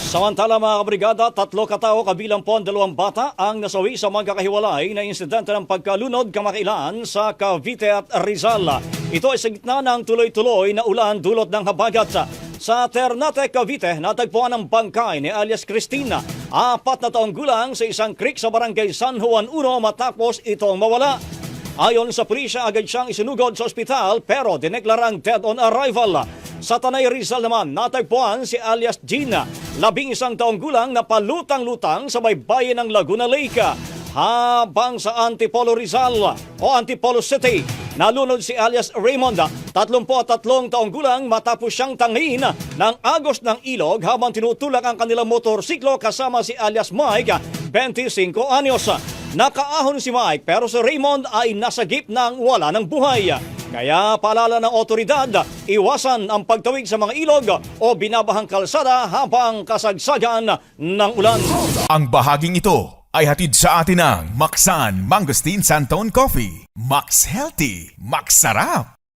Samantala mga kabrigada, 3 katao kabilang po ang 2 bata ang nasawi sa magkakahiwalay na insidente ng pagkalunod kamakailan sa Cavite at Rizal. Ito ay sa gitna ng tuloy-tuloy na ulan dulot ng habagat. Sa Ternate, Cavite, natagpuan ang bangkay ni alias Cristina, 4 na taong gulang sa isang creek sa barangay San Juan 1 matapos itong mawala. Ayon sa pulisya, agad siyang isinugod sa ospital pero dineklarang dead on arrival. Sa Tanay Rizal naman, natagpuan si alias Gina, 11 taong gulang na palutang-lutang sa may bayan ng Laguna Lake. Habang sa Antipolo Rizal o Antipolo City, nalunod si alias Raymond, 33 taong gulang matapos siyang tangin ng agos ng ilog habang tinutulak ang kanilang motorsiklo kasama si alias Mike, 25 anyos. Nakaahon si Mike pero si Raymond ay nasagip ng wala ng buhay. Kaya paalala ng otoridad, iwasan ang pagtawid sa mga ilog o binabahang kalsada habang kasagsagan ng ulan. Ang bahaging ito ay hatid sa atin ng Maxan Mangosteen Santon Coffee. Max Healthy, Max Sarap.